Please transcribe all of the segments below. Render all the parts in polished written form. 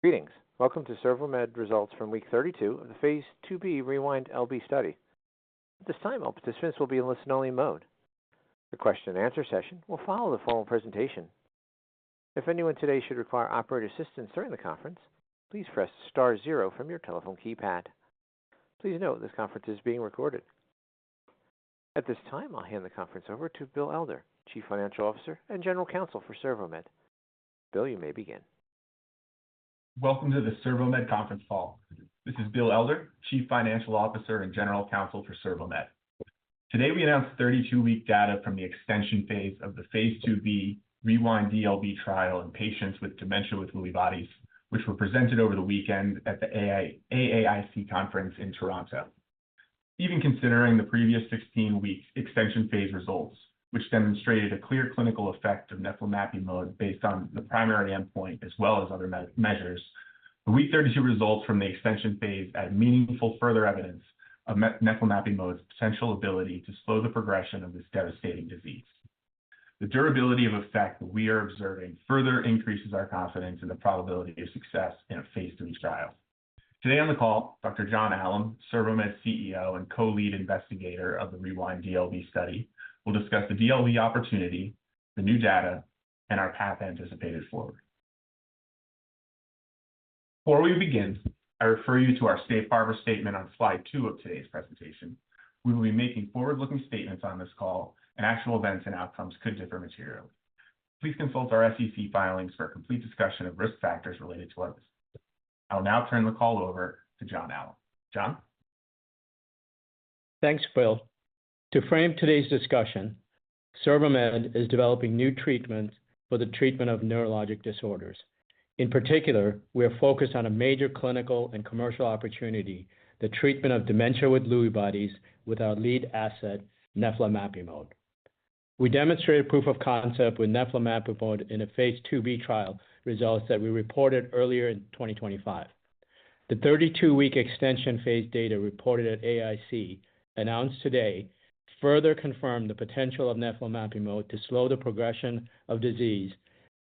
Greetings. Welcome to CervoMed results from week 32 of the phase 2b RewinD-LB study. At this time, all participants will be in listen-only mode. The question and answer session will follow the formal presentation. If anyone today should require operator assistance during the conference, please press star 0 from your telephone keypad. Please note this conference is being recorded. At this time, I'll hand the conference over to Bill Elder, Chief Financial Officer and General Counsel for CervoMed. Bill, you may begin. Welcome to the CervoMed conference call. This is Bill Elder, Chief Financial Officer and General Counsel for CervoMed. Today we announced 32-week data from the extension phase of the phase 2b RewinD-LB trial in patients with dementia with Lewy bodies, which were presented over the weekend at the AAIC conference in Toronto. Even considering the previous 16-week extension phase results, which demonstrated a clear clinical effect of neflamapimod based on the primary endpoint as well as other measures, the week 32 results from the extension phase add meaningful further evidence of neflamapimod's potential ability to slow the progression of this devastating disease. The durability of effect that we are observing further increases our confidence in the probability of success in a phase 3 trial. Today on the call, Dr. John Allen, CervoMed CEO and co-lead investigator of the RewinD-LB study, will discuss the DLB opportunity, the new data, and our path anticipated forward. Before we begin, I refer you to our safe harbor statement on slide 2 of today's presentation. We will be making forward-looking statements on this call, and actual events and outcomes could differ materially. Please consult our SEC filings for a complete discussion of risk factors related to our business. I'll now turn the call over to John Allen. John? Thanks, Bill. To frame today's discussion, CervoMed is developing new treatments for the treatment of neurologic disorders. In particular, we are focused on a major clinical and commercial opportunity, the treatment of dementia with Lewy bodies with our lead asset, neflamapimod. We demonstrated proof of concept with neflamapimod in a phase 2b trial results that we reported earlier in 2025. The 32-week extension phase data reported at AAIC, announced today, further confirm the potential of neflamapimod to slow the progression of disease,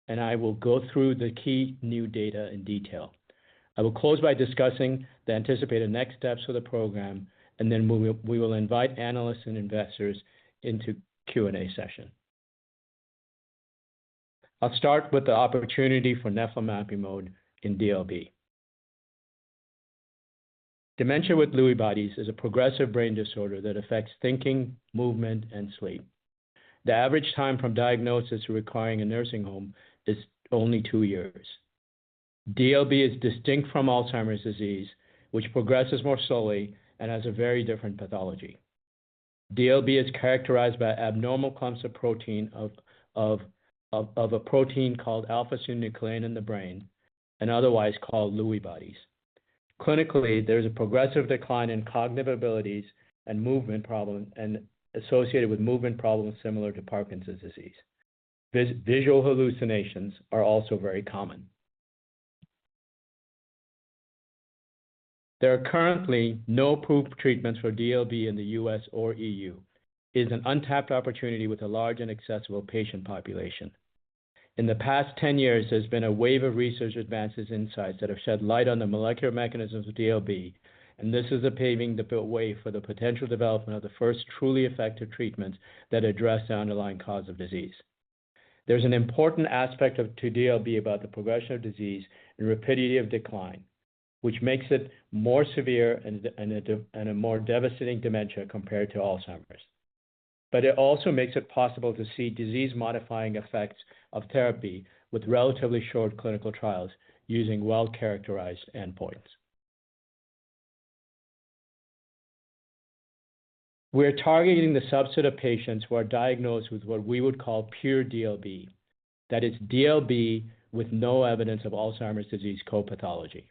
and I will go through the key new data in detail. I will close by discussing the anticipated next steps for the program, and then we will invite analysts and investors into Q&A session. I'll start with the opportunity for neflamapimod in DLB. Dementia with Lewy bodies is a progressive brain disorder that affects thinking, movement, and sleep. The average time from diagnosis to requiring a nursing home is only 2 years. DLB is distinct from Alzheimer's disease, which progresses more slowly and has a very different pathology. DLB is characterized by abnormal clumps of protein of a protein called alpha-synuclein in the brain, and otherwise called Lewy bodies. Clinically, there is a progressive decline in cognitive abilities and movement problems, and associated with movement problems similar to Parkinson's disease. Visual hallucinations are also very common. There are currently no approved treatments for DLB in the US or EU. It is an untapped opportunity with a large and accessible patient population. In the past 10 years, there's been a wave of research advances and insights that have shed light on the molecular mechanisms of DLB, and this is paving the way for the potential development of the first truly effective treatments that address the underlying cause of disease. There's an important aspect to DLB about the progression of disease and rapidity of decline, which makes it more severe and a more devastating dementia compared to Alzheimer's. But it also makes it possible to see disease-modifying effects of therapy with relatively short clinical trials using well-characterized endpoints. We're targeting the subset of patients who are diagnosed with what we would call pure DLB, that is DLB with no evidence of Alzheimer's disease co-pathology.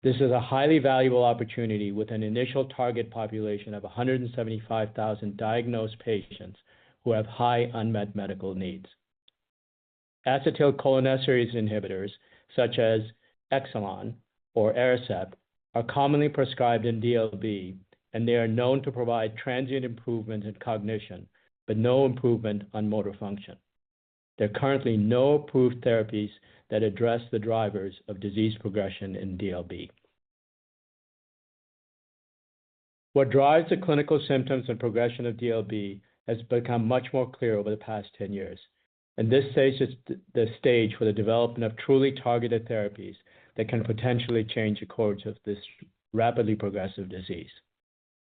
This is a highly valuable opportunity with an initial target population of 175,000 diagnosed patients who have high unmet medical needs. Acetylcholinesterase inhibitors, such as Exelon or Aricept, are commonly prescribed in DLB, and they are known to provide transient improvement in cognition, but no improvement on motor function. There are currently no approved therapies that address the drivers of disease progression in DLB. What drives the clinical symptoms and progression of DLB has become much more clear over the past 10 years, and this sets the stage for the development of truly targeted therapies that can potentially change the course of this rapidly progressive disease.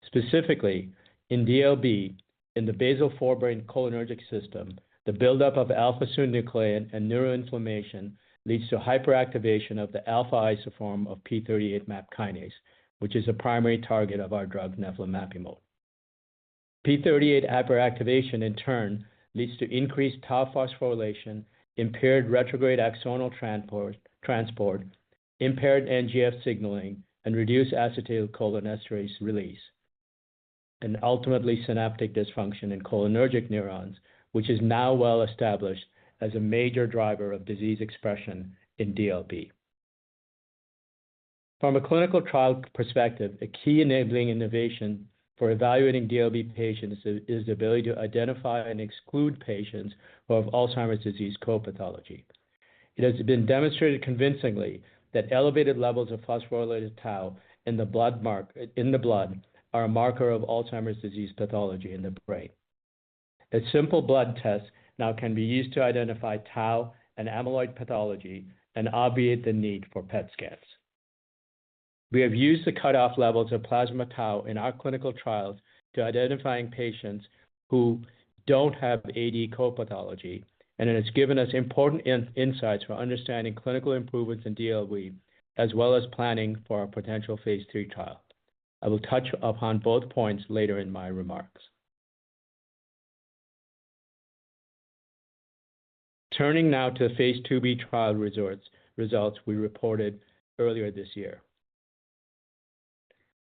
Specifically, in DLB, in the basal forebrain cholinergic system, the buildup of alpha-synuclein and neuroinflammation leads to hyperactivation of the alpha isoform of p38 MAP kinase, which is a primary target of our drug neflamapimod. p38 hyperactivation, in turn, leads to increased tau phosphorylation, impaired retrograde axonal transport, impaired NGF signaling, and reduced acetylcholinesterase release, and ultimately synaptic dysfunction in cholinergic neurons, which is now well established as a major driver of disease expression in DLB. From a clinical trial perspective, a key enabling innovation for evaluating DLB patients is the ability to identify and exclude patients who have Alzheimer's disease co-pathology. It has been demonstrated convincingly that elevated levels of phosphorylated tau in the blood are a marker of Alzheimer's disease pathology in the brain. A simple blood test now can be used to identify tau and amyloid pathology and obviate the need for PET scans. We have used the cutoff levels of plasma tau in our clinical trials to identifying patients who don't have AD co-pathology, and it has given us important insights for understanding clinical improvements in DLB, as well as planning for our potential phase 3 trial. I will touch upon both points later in my remarks. Turning now to the phase 2b trial results we reported earlier this year.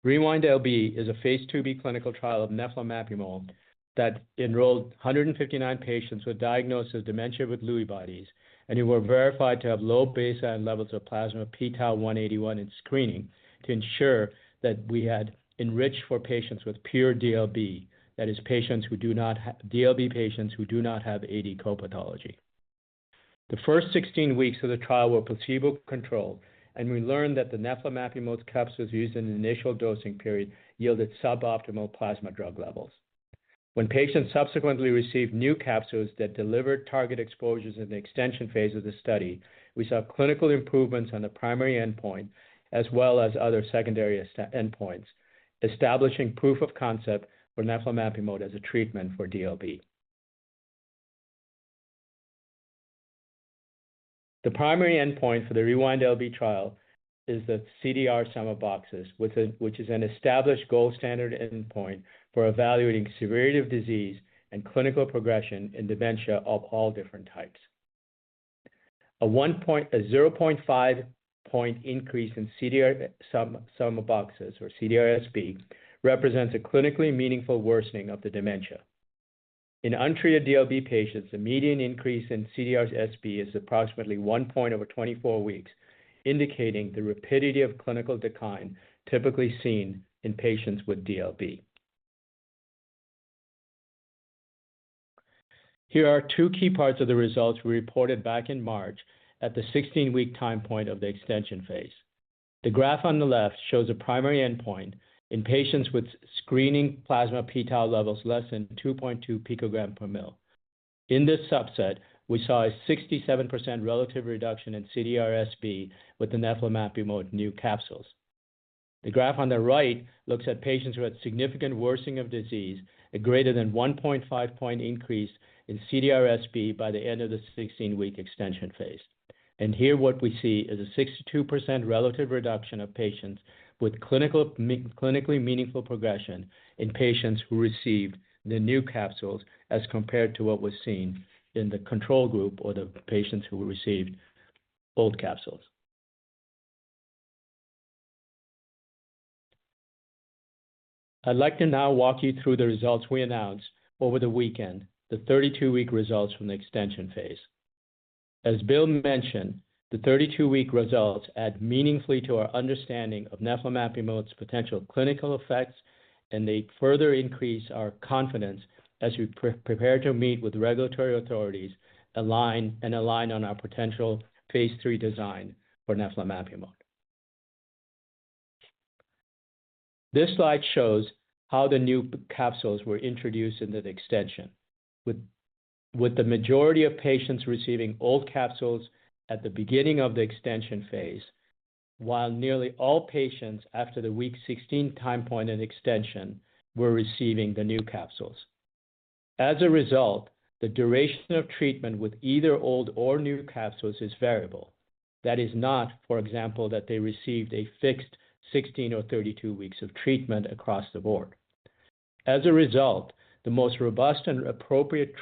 RewinD-LB is a phase 2b clinical trial of neflamapimod that enrolled 159 patients with diagnosis of dementia with Lewy bodies and who were verified to have low baseline levels of plasma p-tau181 in screening to ensure that we had enriched for patients with pure DLB, that is, patients who do not have DLB patients who do not have AD co-pathology. The first 16 weeks of the trial were placebo-controlled, and we learned that the neflamapimod capsules used in the initial dosing period yielded suboptimal plasma drug levels. When patients subsequently received new capsules that delivered target exposures in the extension phase of the study, we saw clinical improvements on the primary endpoint as well as other secondary endpoints, establishing proof of concept for neflamapimod as a treatment for DLB. The primary endpoint for the RewinD-LB trial is the CDR sum of boxes, which is an established gold standard endpoint for evaluating severity of disease and clinical progression in dementia of all different types. A 0.5 point increase in CDR sum of boxes, or CDR-SB, represents a clinically meaningful worsening of the dementia. In untreated DLB patients, the median increase in CDR-SB is approximately 1 point over 24 weeks, indicating the rapidity of clinical decline typically seen in patients with DLB. Here are two key parts of the results we reported back in March at the 16-week time point of the extension phase. The graph on the left shows a primary endpoint in patients with screening plasma p-tau levels less than 2.2 picogram per mil. In this subset, we saw a 67% relative reduction in CDR-SB with the neflamapimod new capsules. The graph on the right looks at patients who had significant worsening of disease, a greater than 1.5 point increase in CDR-SB by the end of the 16-week extension phase. And here what we see is a 62% relative reduction of patients with clinically meaningful progression in patients who received the new capsules as compared to what was seen in the control group or the patients who received old capsules. I'd like to now walk you through the results we announced over the weekend, the 32-week results from the extension phase. As Bill mentioned, the 32-week results add meaningfully to our understanding of neflamapimod's potential clinical effects, and they further increase our confidence as we prepare to meet with regulatory authorities align on our potential phase 3 design for neflamapimod. This slide shows how the new capsules were introduced into the extension, with the majority of patients receiving old capsules at the beginning of the extension phase, while nearly all patients after the week 16 time point in extension were receiving the new capsules. As a result, the duration of treatment with either old or new capsules is variable. That is not, for example, that they received a fixed 16 or 32 weeks of treatment across the board. As a result, the most robust and appropriate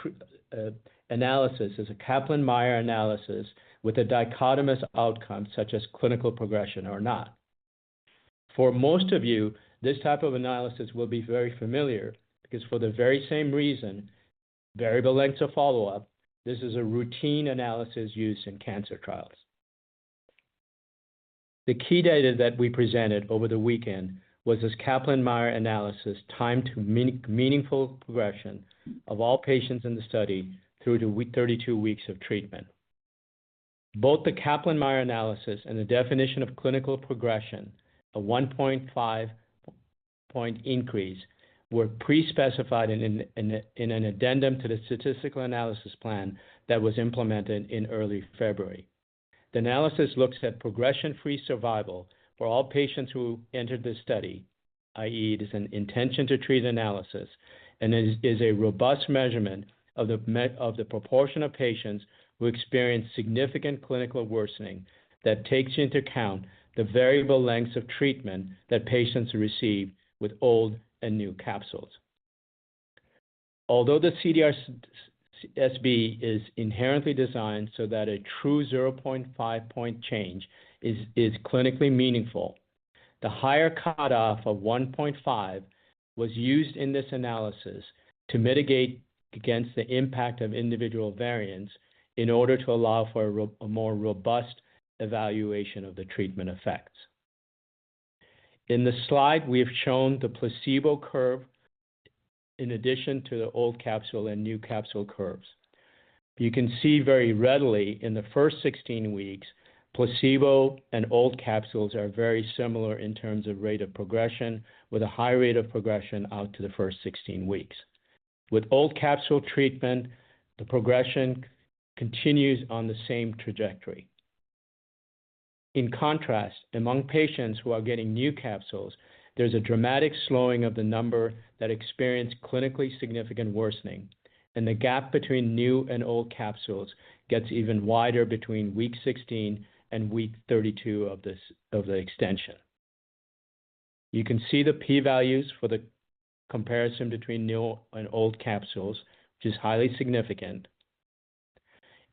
analysis is a Kaplan-Meier analysis with a dichotomous outcome such as clinical progression or not. For most of you, this type of analysis will be very familiar because for the very same reason, variable lengths of follow-up, this is a routine analysis used in cancer trials. The key data that we presented over the weekend was this Kaplan-Meier analysis timed to meaningful progression of all patients in the study through to 32 weeks of treatment. Both the Kaplan-Meier analysis and the definition of clinical progression, a 1.5 point increase, were pre-specified in an addendum to the statistical analysis plan that was implemented in early February. The analysis looks at progression-free survival for all patients who entered the study, i.e. it is an intention to treat analysis, and is a robust measurement of the proportion of patients who experience significant clinical worsening that takes into account the variable lengths of treatment that patients receive with old and new capsules. Although the CDR-SB is inherently designed so that a true 0.5 point change is clinically meaningful, the higher cutoff of 1.5 was used in this analysis to mitigate against the impact of individual variants in order to allow for a more robust evaluation of the treatment effects. In the slide, we have shown the placebo curve in addition to the old capsule and new capsule curves. You can see very readily in the first 16 weeks, placebo and old capsules are very similar in terms of rate of progression, with a high rate of progression out to the first 16 weeks. With old capsule treatment, the progression continues on the same trajectory. In contrast, among patients who are getting new capsules, there's a dramatic slowing of the number that experience clinically significant worsening, and the gap between new and old capsules gets even wider between week 16 and week 32 of the extension. You can see the p-values for the comparison between new and old capsules, which is highly significant.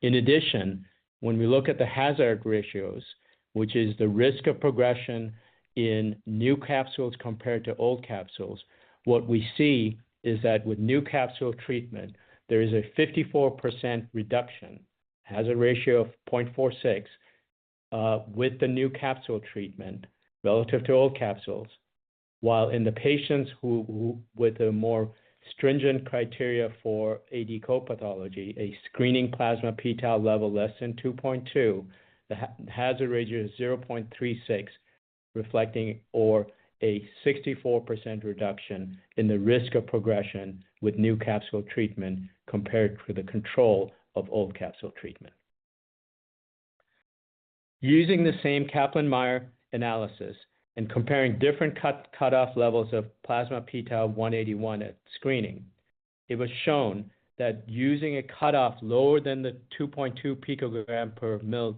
In addition, when we look at the hazard ratios, which is the risk of progression in new capsules compared to old capsules, what we see is that with new capsule treatment, there is a 54% reduction, hazard ratio of 0.46, with the new capsule treatment relative to old capsules, while in the patients who with a more stringent criteria for AD co-pathology, a screening plasma p-tau level less than 2.2, the hazard ratio is 0.36, reflecting or a 64% reduction in the risk of progression with new capsule treatment compared to the control of old capsule treatment. Using the same Kaplan-Meier analysis and comparing different cutoff levels of plasma p-tau 181 at screening, it was shown that using a cutoff lower than the 2.2 picogram per ml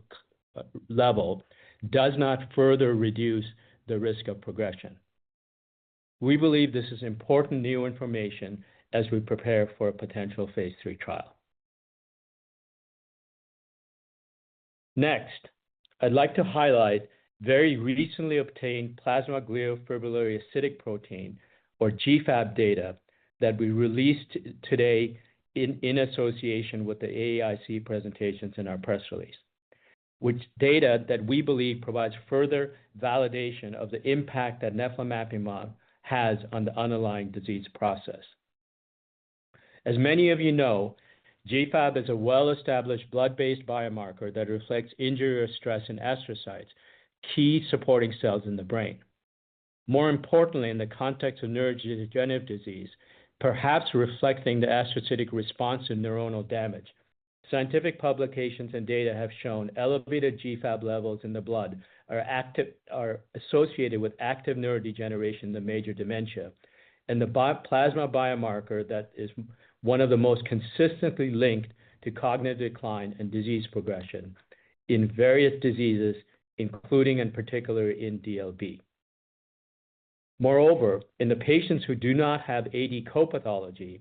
level does not further reduce the risk of progression. We believe this is important new information as we prepare for a potential phase 3 trial. Next, I'd like to highlight very recently obtained plasma gliofibrillary acidic protein, or GFAP data, that we released today in association with the AAIC presentations in our press release, which data that we believe provides further validation of the impact that neflamapimod has on the underlying disease process. As many of you know, GFAP is a well-established blood-based biomarker that reflects injury or stress in astrocytes, key supporting cells in the brain. More importantly, in the context of neurodegenerative disease, perhaps reflecting the astrocytic response to neuronal damage, scientific publications and data have shown elevated GFAP levels in the blood are associated with active neurodegeneration in the major dementia, and the plasma biomarker that is one of the most consistently linked to cognitive decline and disease progression in various diseases, including and particularly in DLB. Moreover, in the patients who do not have AD copathology,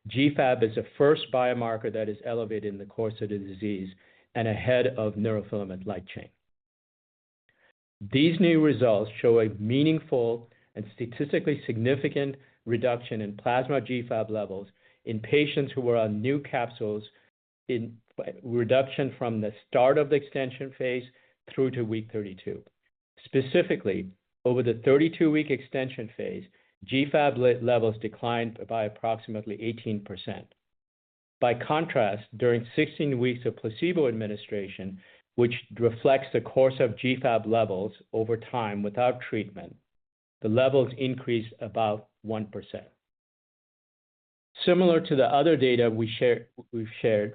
GFAP is the first biomarker that is elevated in the course of the disease and ahead of neurofilament light chain. These new results show a meaningful and statistically significant reduction in plasma GFAP levels in patients who were on new capsules in reduction from the start of the extension phase through to week 32. Specifically, over the 32-week extension phase, GFAP levels declined by approximately 18%. By contrast, during 16 weeks of placebo administration, which reflects the course of GFAP levels over time without treatment, the levels increased about 1%. Similar to the other data we've shared,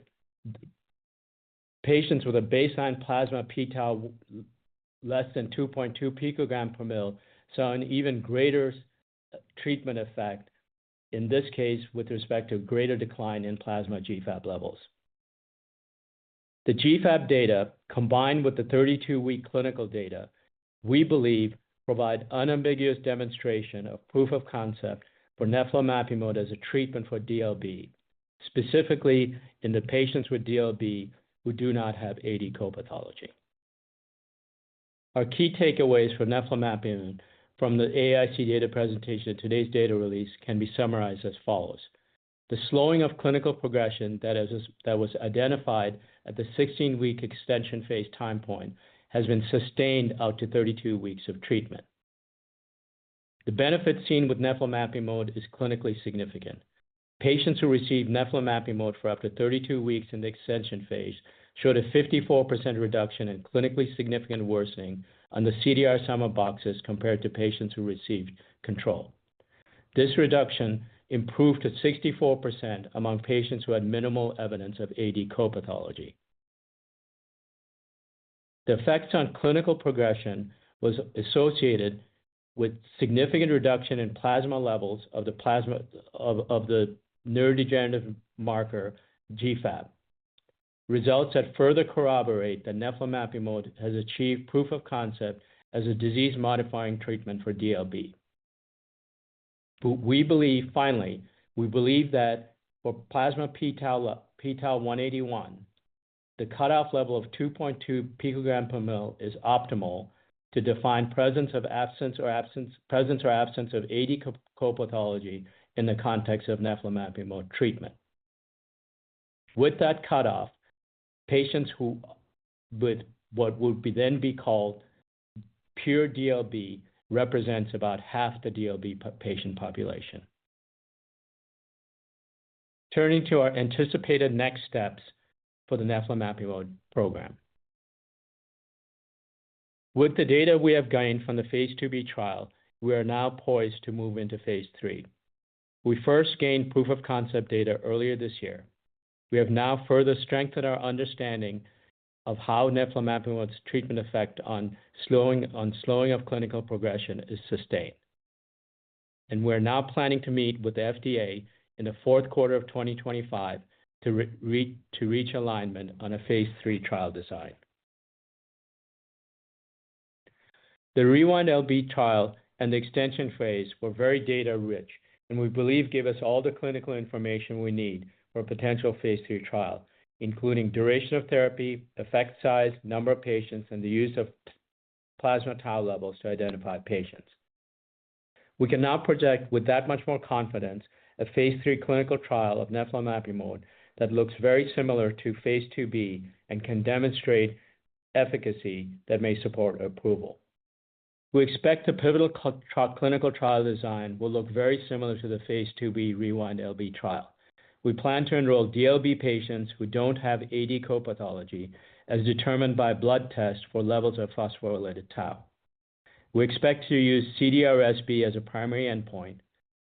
patients with a baseline plasma p-tau less than 2.2 picogram per mil saw an even greater treatment effect, in this case with respect to greater decline in plasma GFAP levels. The GFAP data, combined with the 32-week clinical data, we believe provide unambiguous demonstration of proof of concept for neflamapimod as a treatment for DLB, specifically in the patients with DLB who do not have AD copathology. Our key takeaways for neflamapimod from the AAIC data presentation and today's data release can be summarized as follows. The slowing of clinical progression that was identified at the 16-week extension phase time point has been sustained out to 32 weeks of treatment. The benefit seen with neflamapimod is clinically significant. Patients who received neflamapimod for up to 32 weeks in the extension phase showed a 54% reduction in clinically significant worsening on the CDR sum of boxes compared to patients who received control. This reduction improved to 64% among patients who had minimal evidence of AD copathology. The effects on clinical progression was associated with significant reduction in plasma levels of the neurodegenerative marker GFAP. Results that further corroborate that neflamapimod has achieved proof of concept as a disease-modifying treatment for DLB. But we believe that for plasma p-tau 181, the cutoff level of 2.2 picogram per mil is optimal to define presence or absence of AD copathology in the context of neflamapimod treatment. With that cutoff, patients who with what would then be called pure DLB represents about half the DLB patient population. Turning to our anticipated next steps for the neflamapimod program. With the data we have gained from the phase 2b trial, we are now poised to move into phase 3. We first gained proof of concept data earlier this year. We have now further strengthened our understanding of how neflamapimod's treatment effect on slowing of clinical progression is sustained. And we're now planning to meet with the FDA in the fourth quarter of 2025 to reach alignment on a phase 3 trial design. The RewinD-LB trial and the extension phase were very data-rich, and we believe give us all the clinical information we need for a potential phase 3 trial, including duration of therapy, effect size, number of patients, and the use of plasma tau levels to identify patients. We can now project with that much more confidence a phase 3 clinical trial of neflamapimod that looks very similar to phase 2b and can demonstrate efficacy that may support approval. We expect the pivotal clinical trial design will look very similar to the phase 2b RewinD-LB trial, we plan to enroll DLB patients who don't have AD copathology as determined by blood tests for levels of phosphorylated tau. We expect to use CDR-SB as a primary endpoint.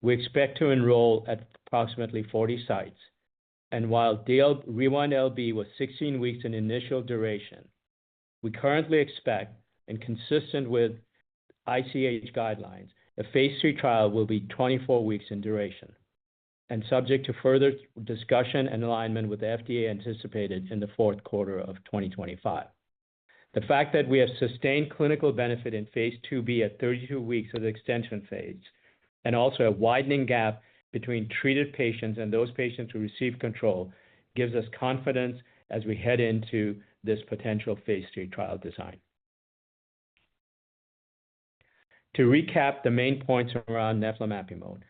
We expect to enroll at approximately 40 sites. And while RewinD-LB was 16 weeks in initial duration, we currently expect, and consistent with ICH guidelines, a phase 3 trial will be 24 weeks in duration, and subject to further discussion and alignment with the FDA anticipated in the fourth quarter of 2025. The fact that we have sustained clinical benefit in phase 2B at 32 weeks of the extension phase, and also a widening gap between treated patients and those patients who receive control, gives us confidence as we head into this potential phase 3 trial design. To recap the main points around neflamapimod,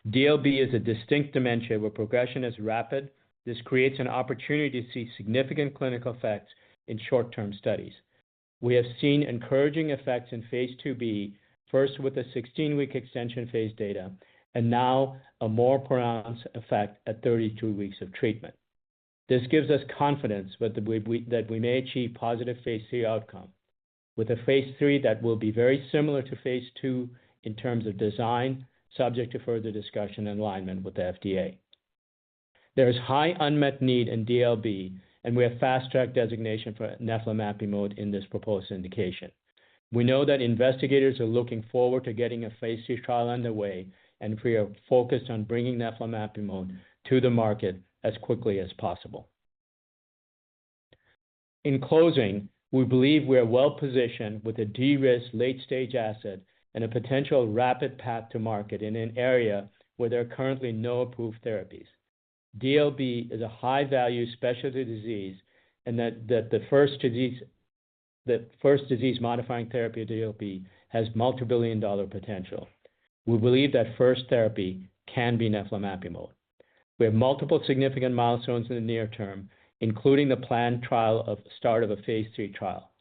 DLB is a distinct dementia where progression is rapid. This creates an opportunity to see significant clinical effects in short-term studies. We have seen encouraging effects in phase 2B, first with the 16-week extension phase data, and now a more pronounced effect at 32 weeks of treatment. This gives us confidence that we may achieve positive phase 3 outcome, with a phase 3 that will be very similar to phase 2 in terms of design, subject to further discussion and alignment with the FDA. There is high unmet need in DLB, and we have fast-track designation for neflamapimod in this proposed indication. We know that investigators are looking forward to getting a phase 3 trial underway, and we are focused on bringing neflamapimod to the market as quickly as possible. In closing, we believe we are well positioned with a de-risked late-stage asset and a potential rapid path to market in an area where there are currently no approved therapies. DLB is a high-value specialty disease, and that the first disease-modifying therapy of DLB has multi-billion-dollar potential. We believe that first therapy can be neflamapimod. We have multiple significant milestones in the near term, including the planned start of a phase 3 trial.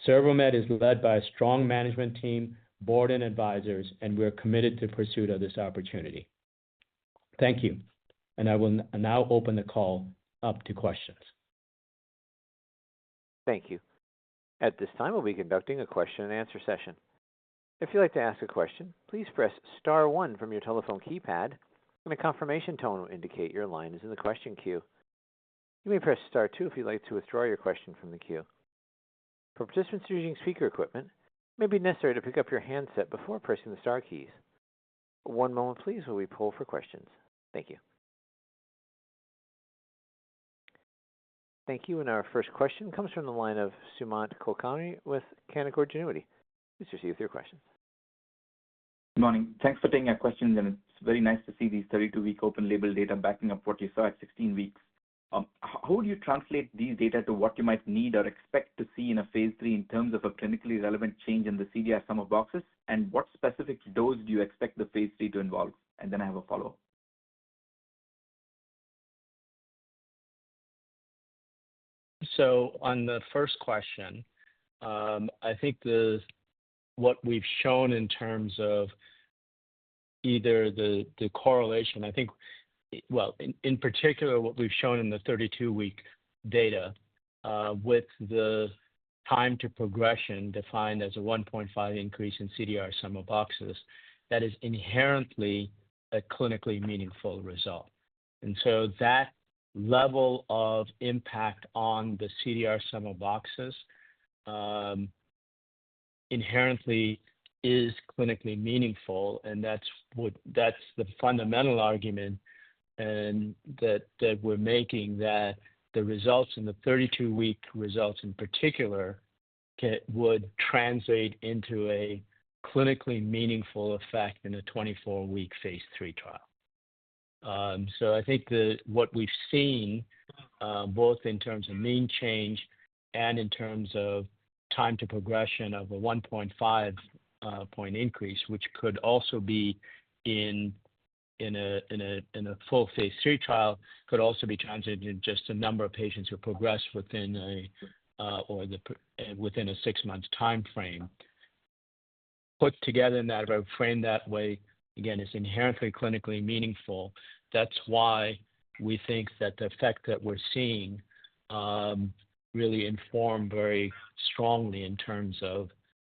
CervoMed is led by a strong management team, board, and advisors, and we are committed to pursuit of this opportunity. Thank you, and I will now open the call up to questions. Thank you. At this time, we'll be conducting a question-and-answer session. If you'd like to ask a question, please press star 1 from your telephone keypad, and a confirmation tone will indicate your line is in the question queue. You may press star 2 if you'd like to withdraw your question from the queue. For participants using speaker equipment, it may be necessary to pick up your handset before pressing the star keys. One moment, please, while we poll for questions. Thank you. Thank you. And our first question comes from the line of Sumant Kulkarni with Canaccord Genuity. Please proceed with your questions. Good morning. Thanks for taking our questions, and it's very nice to see these 32-week open-label data backing up what you saw at 16 weeks. How would you translate these data to what you might need or expect to see in a phase 3 in terms of a clinically relevant change in the CDR sum of boxes, and what specific dose do you expect the phase 3 to involve? And then I have a follow-up. So on the first question, I think what we've shown in terms of either the correlation, I think, well, in particular, what we've shown in the 32-week data with the time to progression defined as a 1.5 increase in CDR sum of boxes, that is inherently a clinically meaningful result. And so that level of impact on the CDR sum of boxes inherently is clinically meaningful, and that's the fundamental argument and that we're making, that the results in the 32-week results in particular would translate into a clinically meaningful effect in a 24-week phase 3 trial. So I think what we've seen, both in terms of mean change and in terms of time to progression of a 1.5 point increase, which could also be in a full phase 3 trial, could also be translated in just a number of patients who progress within within a 6-month time frame. Put together in that frame that way, again, is inherently clinically meaningful. That's why we think that the effect that we're seeing really inform very strongly in terms of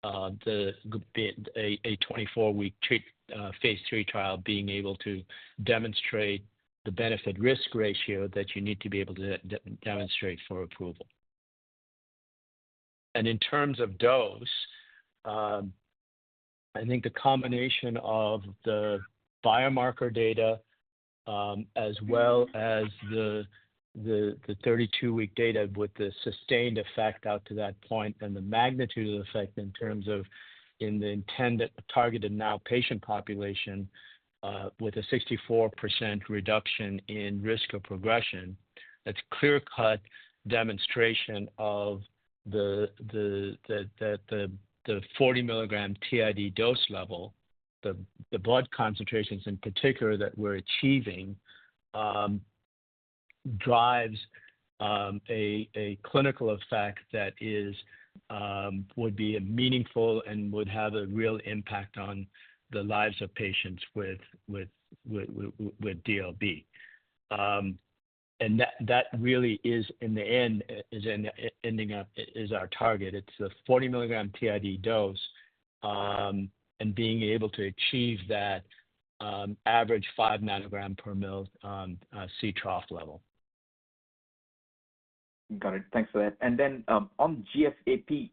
a 24-week phase 3 trial being able to demonstrate the benefit-risk ratio that you need to be able to demonstrate for approval. And in terms of dose, I think the combination of the biomarker data as well as the 32-week data with the sustained effect out to that point and the magnitude of the effect in terms of in the intended targeted now patient population with a 64% reduction in risk of progression, that's clear-cut demonstration of the 40 milligram TID dose level, the blood concentrations in particular that we're achieving drives a clinical effect that is would be meaningful and would have a real impact on the lives of patients with DLB. And that really is in the end ending up is our target. It's the 40 milligram TID dose and being able to achieve that average 5 nanogram per mil C trough level. Got it. Thanks for that. And then on GFAP,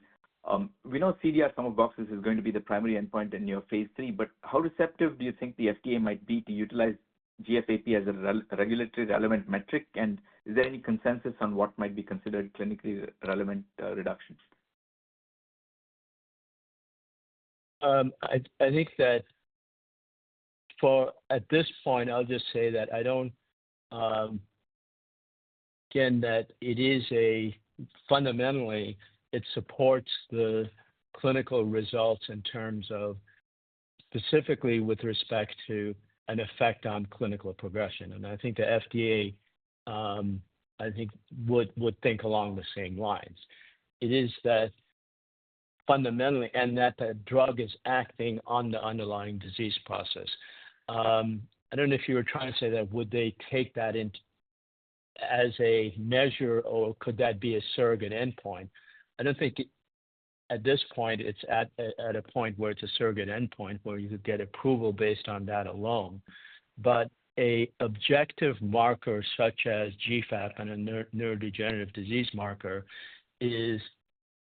we know CDR sum of boxes is going to be the primary endpoint in your phase 3, but how receptive do you think the FDA might be to utilize GFAP as a regulatory relevant metric? And is there any consensus on what might be considered clinically relevant reductions? I think that at this point, I'll just say that I don't, again, that it is fundamentally, it supports the clinical results in terms of specifically with respect to an effect on clinical progression. And I think the FDA, I think, would think along the same lines. It is that fundamentally, and that the drug is acting on the underlying disease process. I don't know if you were trying to say that, would they take that as a measure, or could that be a surrogate endpoint? I don't think at this point it's at a point where it's a surrogate endpoint where you could get approval based on that alone. But a objective marker such as GFAP and a neurodegenerative disease marker is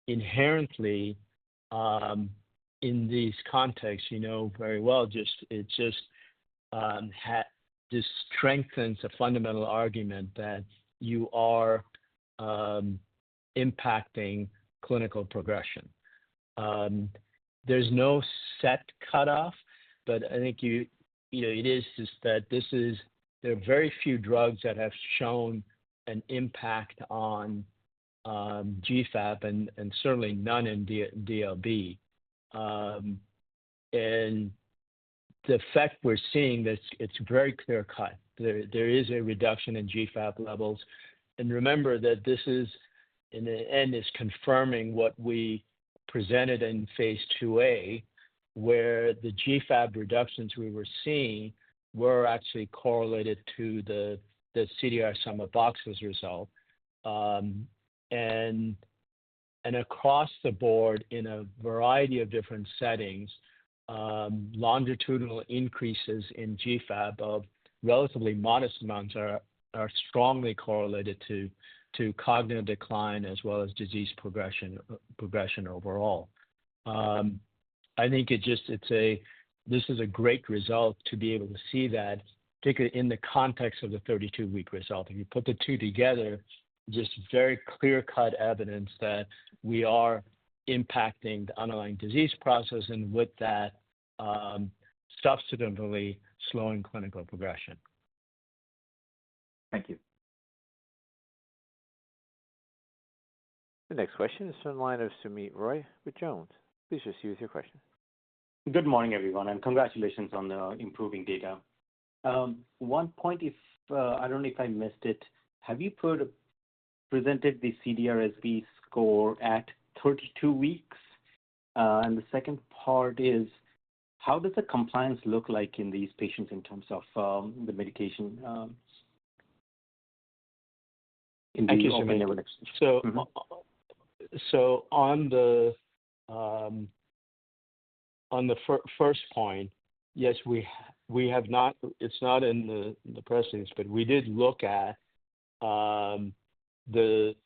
inherently in these contexts, you know very well, it just strengthens a fundamental argument that you are impacting clinical progression. There's no set cutoff, but I think it is just that there are very few drugs that have shown an impact on GFAP and certainly none in DLB. And the effect we're seeing, it's very clear cut. There is a reduction in GFAP levels. And remember that this is, in the end, is confirming what we presented in phase 2A, where the GFAP reductions we were seeing were actually correlated to the CDR sum of boxes result. And across the board in a variety of different settings, longitudinal increases in GFAP of relatively modest amounts are strongly correlated to cognitive decline as well as disease progression overall. I think this is a great result to be able to see that, particularly in the context of the 32-week result. If you put the two together, just very clear-cut evidence that we are impacting the underlying disease process, and with that, substantively slowing clinical progression. Thank you. The next question is from the line of Sumit Roy with Jones. Please proceed with your question. Good morning, everyone, and congratulations on the improving data. One point, I don't know if I missed it, have you presented the CDR-SB score at 32 weeks? And the second part is, how does the compliance look like in these patients in terms of the medication? in Thank the you, open Sumit. label extension? So on the first point, yes, we have not. It's not in the press release, but we did look at the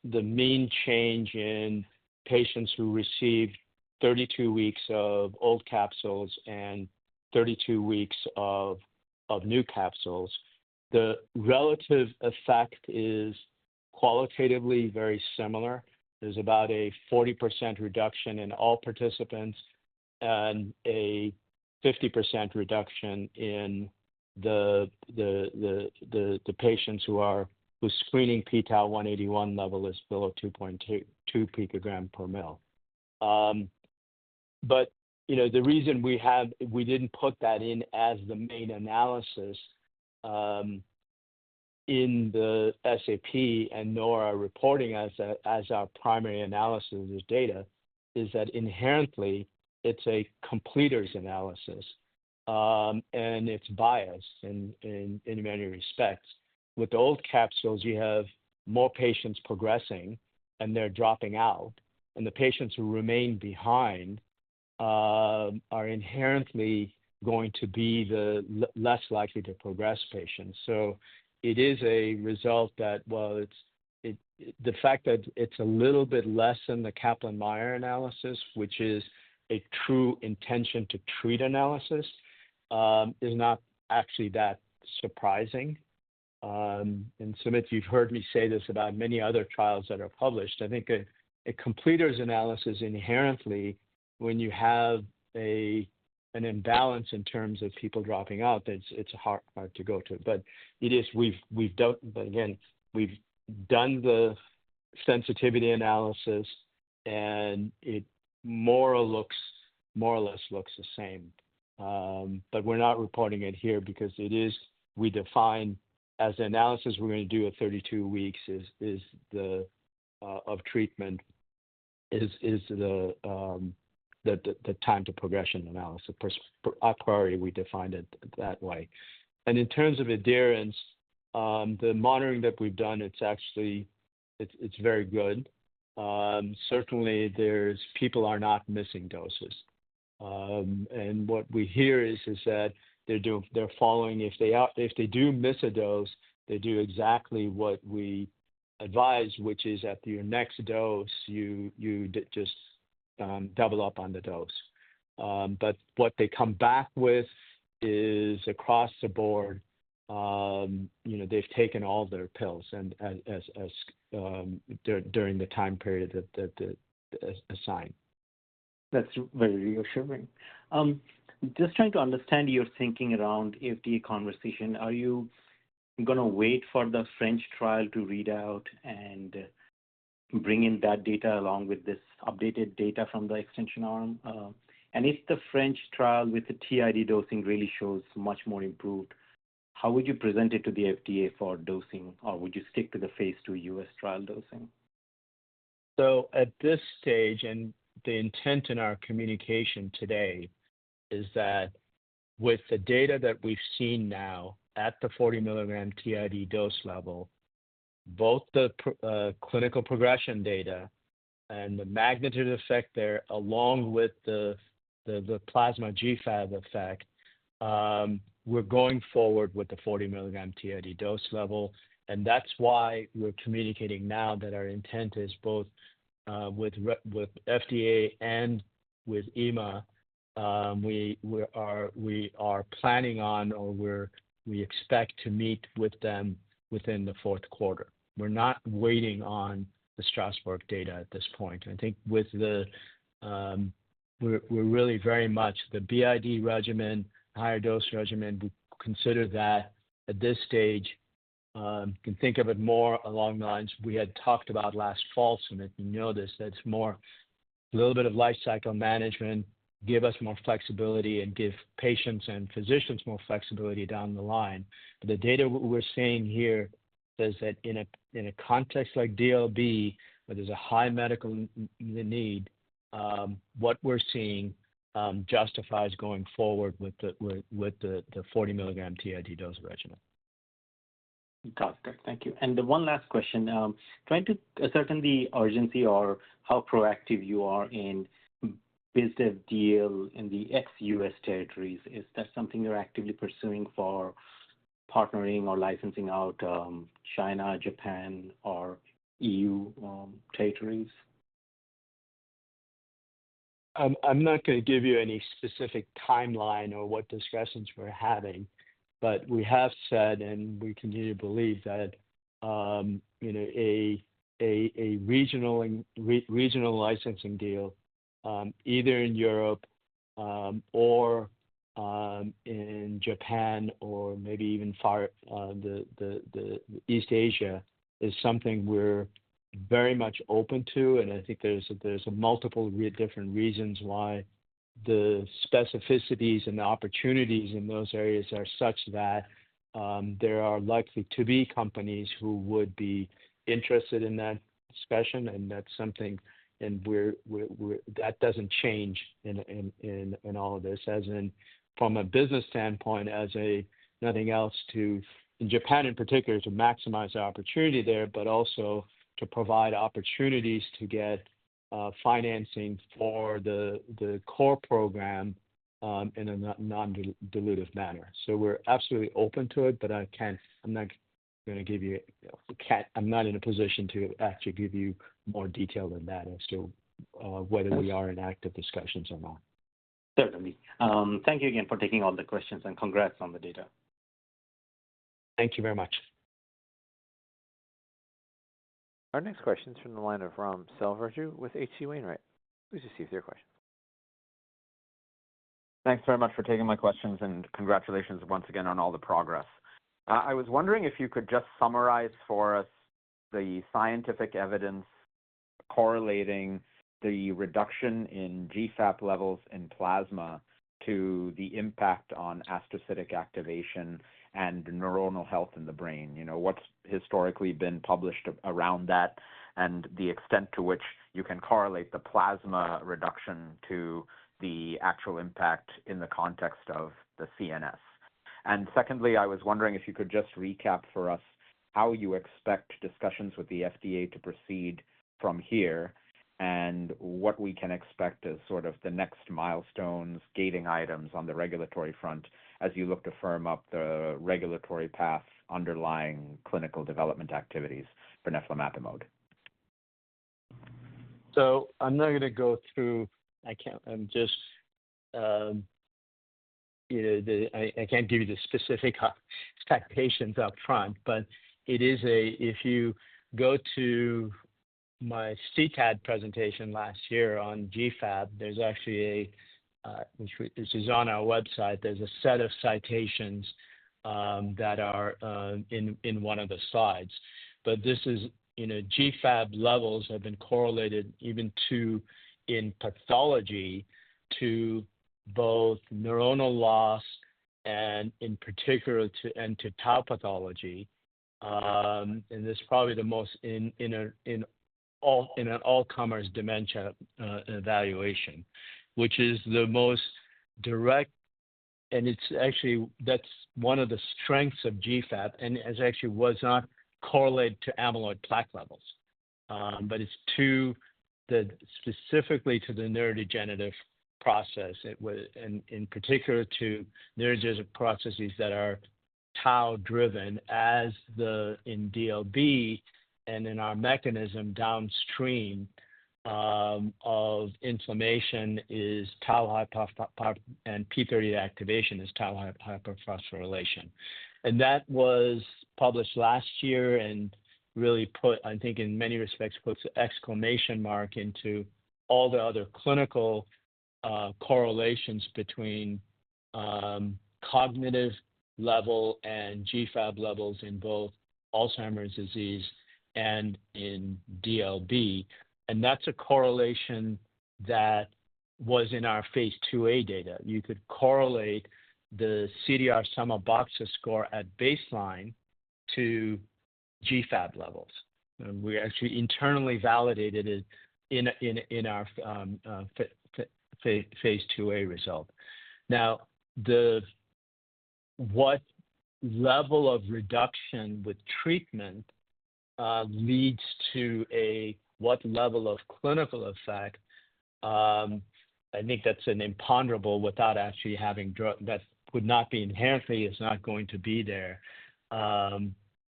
mean change in patients who received 32 weeks of old capsules and 32 weeks of new capsules. The relative effect is qualitatively very similar. There's about a 40% reduction in all participants and a 50% reduction in the patients whose screening p-tau 181 level is below 2.2 picogram per mil. But the reason we didn't put that in as the main analysis in the SAP and nor are reporting as our primary analysis of this data is that inherently it's a completers analysis and it's biased in many respects. With the old capsules, you have more patients progressing and they're dropping out, and the patients who remain behind are inherently going to be the less likely to progress patients. So it is a result that, well, the fact that it's a little bit less than the Kaplan-Meier analysis, which is a true intention to treat analysis, is not actually that surprising. And Sumit, you've heard me say this about many other trials that are published. I think a completers analysis inherently, when you have an imbalance in terms of people dropping out, it's hard to go to. But it is we've done the sensitivity analysis, and it more or less looks the same. But we're not reporting it here because we define as the analysis we're going to do at 32 weeks is the of treatment is the time to progression analysis. A priori, we defined it that way. And in terms of adherence, the monitoring that we've done, it's very good. Certainly, people are not missing doses. And what we hear is that they're following. If they do miss a dose, they do exactly what we advise, which is at your next dose, you just double up on the dose. But what they come back with is across the board. They've taken all their pills and during the time period that assigned. That's very reassuring. Just trying to understand your thinking around FDA conversation. Are you going to wait for the French trial to read out and bring in that data along with this updated data from the extension arm? And if the French trial with the TID dosing really shows much more improved, how would you present it to the FDA for dosing, or would you stick to the phase 2 US trial dosing? So at this stage, and the intent in our communication today is that with the data that we've seen now at the 40 milligram TID dose level, both the clinical progression data and the magnitude effect there, along with the plasma GFAP effect, we're going forward with the 40 milligram TID dose level. And that's why we're communicating now that our intent is both with FDA and with EMA. We are planning on, or we expect to meet with them within the fourth quarter. We're not waiting on the Strasbourg data at this point. I think with we're really very much the BID regimen, higher dose regimen. We consider that at this stage. You can think of it more along the lines we had talked about last fall, Sumit. You know this, that's more a little bit of life cycle management, give us more flexibility and give patients and physicians more flexibility down the line. But the data we're seeing here says that in a context like DLB, where there's a high medical need, what we're seeing justifies going forward with the 40 milligram TID dose regimen. Got it. Thank you. And the one last question, trying to ascertain the urgency or how proactive you are in biz dev deal in the ex-US territories. Is that something you're actively pursuing for partnering or licensing out China, Japan, or EU territories? I'm not going to give you any specific timeline or what discussions we're having, but we have said, and we continue to believe that a regional licensing deal, either in Europe or in Japan or maybe even far the East Asia, is something we're very much open to, and I think there's a multiple different reasons why the specificities and the opportunities in those areas are such that there are likely to be companies who would be interested in that discussion, and that's something, and that doesn't change in all of this. As in, from a business standpoint, nothing else in Japan in particular, to maximize the opportunity there, but also to provide opportunities to get financing for the core program in a non-dilutive manner. So we're absolutely open to it, but I'm not going to give you, I'm not in a position to actually give you more detail than that as to whether we are in active discussions or not. Certainly. Thank you again for taking all the questions, and congrats on the data. Thank you very much. Our next question is from the line of Ram Selvaraju with H.C. Wainwright. Please proceed with your question. Thanks very much for taking my questions, and congratulations once again on all the progress. I was wondering if you could just summarize for us the scientific evidence correlating the reduction in GFAP levels in plasma to the impact on astrocytic activation and neuronal health in the brain. You know, what's historically been published around that, and the extent to which you can correlate the plasma reduction to the actual impact in the context of the CNS. And secondly, I was wondering if you could just recap for us how you expect discussions with the FDA to proceed from here, and what we can expect as sort of the next milestones, gating items on the regulatory front as you look to firm up the regulatory path underlying clinical development activities for neflamapimod. So I'm not going to go through, I can't give you the specific citations up front, but it is if you go to my CTAD presentation last year on GFAP, there's actually which is on our website, there's a set of citations that are in one of the slides. But this is, GFAP levels have been correlated even in pathology to both neuronal loss and in particular to tau pathology. And this is probably the most in an all-comers dementia evaluation, which is the most direct, and that's one of the strengths of GFAP, and it actually was not correlated to amyloid plaque levels, but it's specifically to the neurodegenerative process. It was, and in particular to neurodegenerative processes that are tau-driven, as in DLB and in our mechanism downstream of inflammation is tau and P38 activation is tau hyperphosphorylation. And that was published last year and really I think in many respects, puts an exclamation mark into all the other clinical correlations between cognitive level and GFAP levels in both Alzheimer's disease and in DLB. And that's a correlation that was in our phase 2A data. You could correlate the CDR Sum of Boxes score at baseline to GFAP levels. And we actually internally validated it in our phase 2A result. Now, what level of reduction with treatment leads to what level of clinical effect. I think that's an imponderable without actually having drug that would not be inherently is not going to be there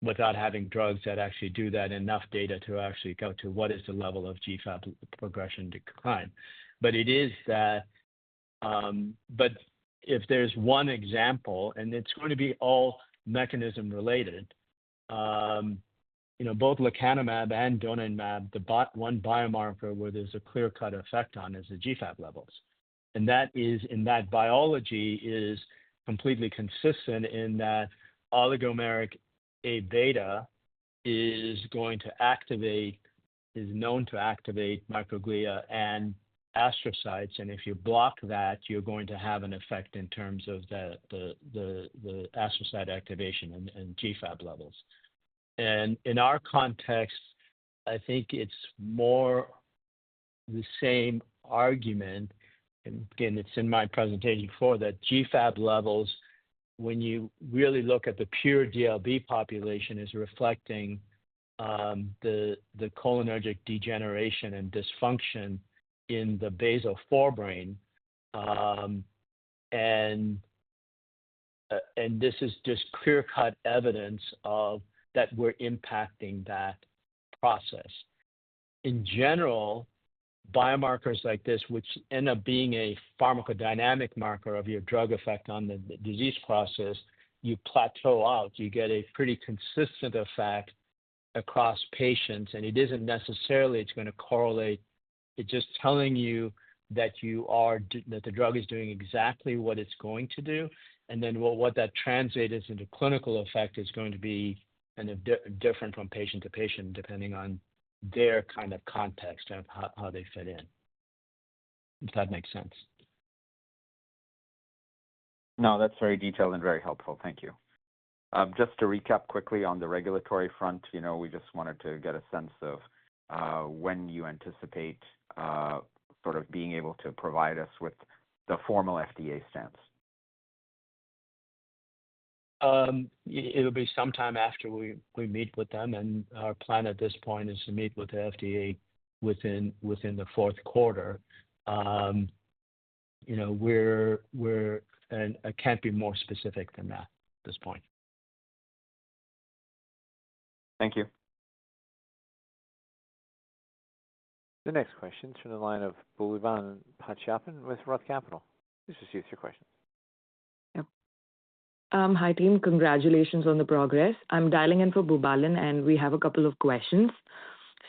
without having drugs that actually do that, enough data to actually go to what is the level of GFAP progression decline. But it is that, but if there's one example, and it's going to be all mechanism related, both lecanemab and donanemab, the one biomarker where there's a clear-cut effect on is the GFAP levels. And that is, in that biology, is completely consistent in that oligomeric A beta is known to activate microglia and astrocytes, and if you block that, you're going to have an effect in terms of the astrocyte activation and GFAP levels. And in our context, I think it's more the same argument, and again, it's in my presentation before, that GFAP levels, when you really look at the pure DLB population, is reflecting the cholinergic degeneration and dysfunction in the basal forebrain, and this is just clear-cut evidence of that we're impacting that process. In general, biomarkers like this, which end up being a pharmacodynamic marker of your drug effect on the disease process, you plateau out. You get a pretty consistent effect across patients, and it isn't necessarily it's going to correlate. It's just telling you that that the drug is doing exactly what it's going to do, and then what that translates into clinical effect is going to be kind of different from patient to patient, depending on their kind of context of how they fit in. If that makes sense. No, that's very detailed and very helpful. Thank you. Just to recap quickly on the regulatory front, we just wanted to get a sense of when you anticipate sort of being able to provide us with the formal FDA stance. It'll be sometime after we meet with them, and our plan at this point is to meet with the FDA within the fourth quarter. And I can't be more specific than that at this point. Thank you. The next question is from the line of Bhuvan Pachappan with Roth Capital. Please proceed with your question. Hi, team. Congratulations on the progress. I'm dialing in for Bhubalan, and we have a couple of questions.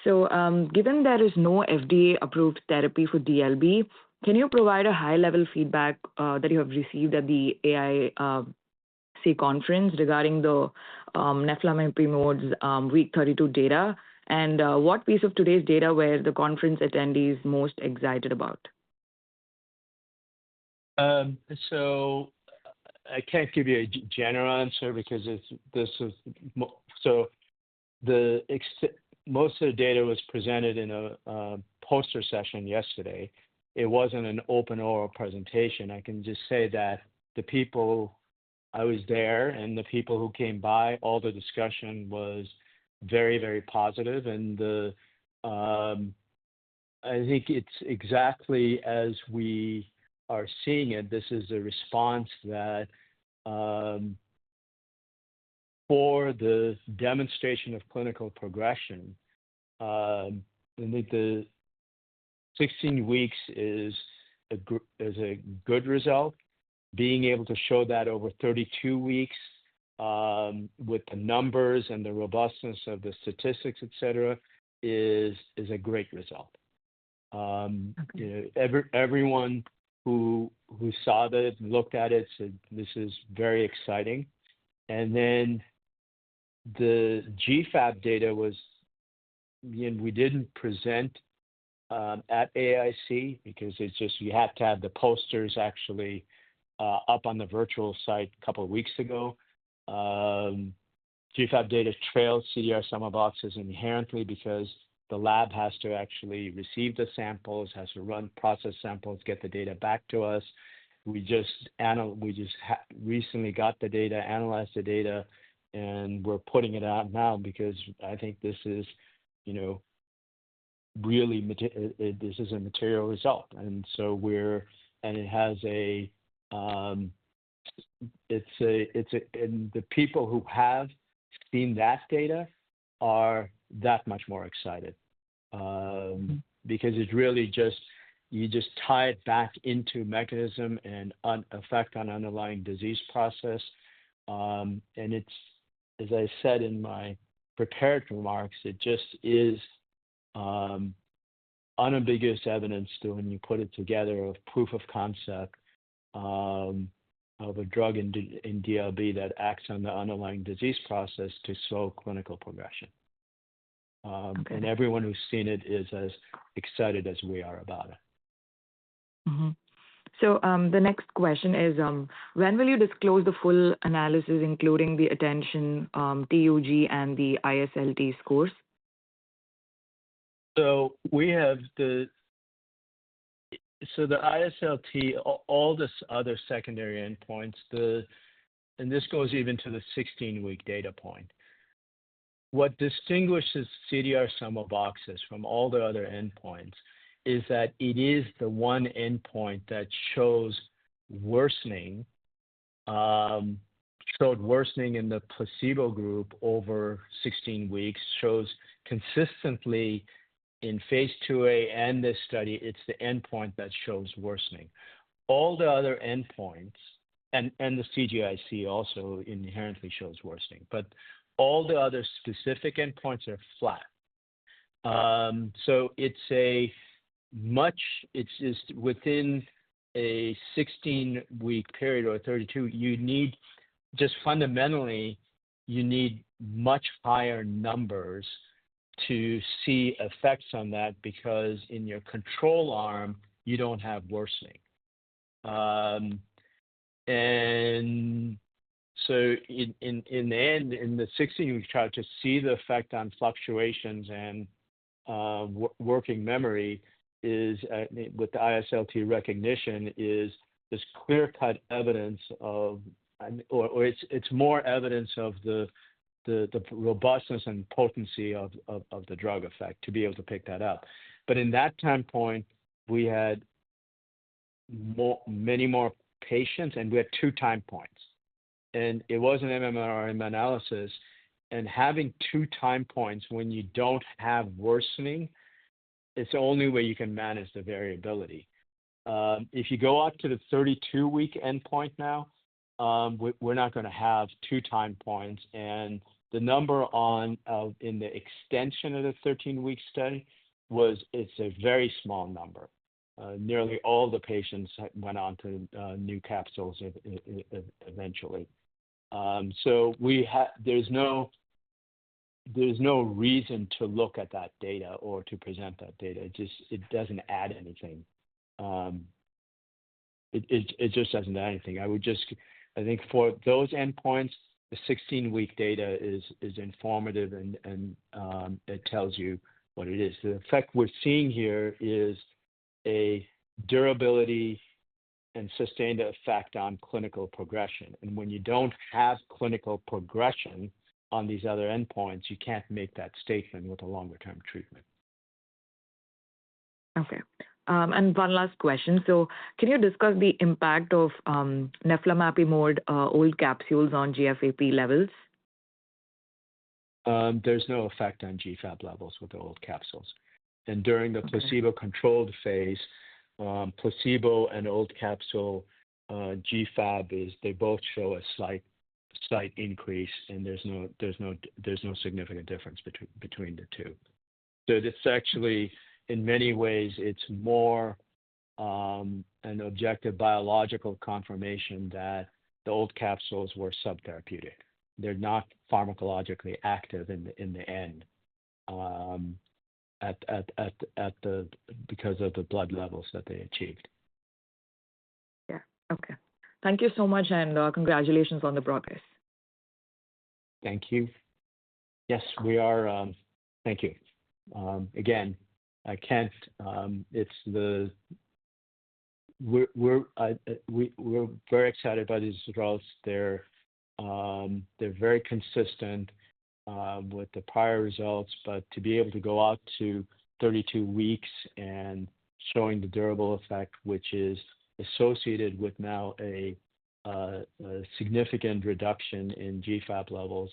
So given there is no FDA-approved therapy for DLB, can you provide a high-level feedback that you have received at the AAIC conference regarding the neflamapimod's week 32 data? And what piece of today's data were the conference attendees most excited about? So I can't give you a general answer because most of the data was presented in a poster session yesterday. It wasn't an open oral presentation. I can just say that the people I was there and the people who came by, all the discussion was very, very positive, and I think it's exactly as we are seeing it. This is a response that for the demonstration of clinical progression, I think the 16 weeks is a good result. Being able to show that over 32 weeks with the numbers and the robustness of the statistics, et cetera, is a great result. Everyone who saw that, looked at it, said this is very exciting. And then the GFAP data was, we didn't present at AAIC because it's just you have to have the posters actually up on the virtual site a couple of weeks ago. GFAP data trails CDR sum of boxes inherently because the lab has to actually receive the samples, has to process samples, get the data back to us. we just recently got the data, analyzed the data, and we're putting it out now because I think this is, really this is a material result, and so it has and the people who have seen that data are that much more excited because it's really you just tie it back into mechanism and effect on underlying disease process, and it's, as I said in my prepared remarks, it just is unambiguous evidence to, when you put it together, of proof of concept of a drug in DLB that acts on the underlying disease process to slow clinical progression. Okay. And everyone who's seen it is as excited as we are about it. Mm-hmm. So the next question is, when will you disclose the full analysis, including the attention, TUG, and the ISLT scores? So we have the ISLT, all this other secondary endpoints, and this goes even to the 16-week data point. What distinguishes CDR Sum of Boxes from all the other endpoints is that it is the one endpoint that shows worsening, showed worsening in the placebo group over 16 weeks, shows consistently in phase 2A and this study, it's the endpoint that shows worsening. All the other endpoints, and the CGIC also inherently shows worsening, but all the other specific endpoints are flat. So it's just within a 16-week period or 32, you need much higher numbers to see effects on that, because in your control arm, you don't have worsening. And so in the end, in the 16-week trial, to see the effect on fluctuations and working memory is, with the ISLT recognition, is this clear-cut evidence of, or it's more evidence of the robustness and potency of the drug effect to be able to pick that up. But in that time point, we had many more patients, and we had 2 time points. And it was an MMRM analysis, and having 2 time points when you don't have worsening, it's the only way you can manage the variability. If you go out to the 32-week endpoint now, we're not going to have 2 time points, and the number in the extension of the 13-week study it's a very small number. Nearly all the patients went on to new capsules eventually. So there's no reason to look at that data or to present that data. It doesn't add anything. It just doesn't add anything. I think for those endpoints, the 16-week data is informative, and it tells you what it is. The effect we're seeing here is a durability and sustained effect on clinical progression. And when you don't have clinical progression on these other endpoints, you can't make that statement with a longer-term treatment. Okay. And one last question. So can you discuss the impact of neflamapimod old capsules on GFAP levels? There's no effect on GFAP levels with the old capsules. And during the placebo-controlled phase, placebo and old capsule GFAP they both show a slight increase, and there's no significant difference between the two. So it's actually, in many ways, it's more an objective biological confirmation that the old capsules were subtherapeutic. They're not pharmacologically active in the end because of the blood levels that they achieved. Yeah. Okay. Thank you so much, and congratulations on the progress. Thank you. Yes, we are. Thank you. Again, I can't. we're very excited by these results. They're very consistent with the prior results, but to be able to go out to 32 weeks and showing the durable effect, which is associated with now a significant reduction in GFAP levels,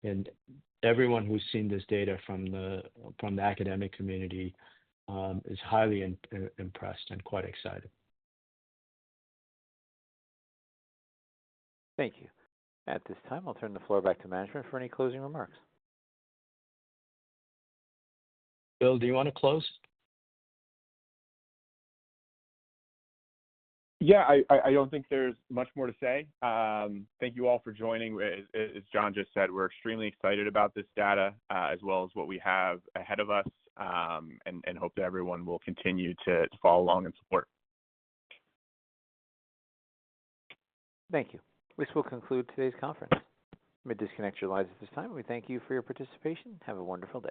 and everyone who's seen this data from the academic community is highly impressed and quite excited. Thank you. At this time, I'll turn the floor back to management for any closing remarks. Bill, do you want to close? Yeah, I don't think there's much more to say. Thank you all for joining. As John just said, we're extremely excited about this data as well as what we have ahead of us, and hope that everyone will continue to follow along and support. Thank you. This will conclude today's conference. You may disconnect your lines at this time. We thank you for your participation. Have a wonderful day.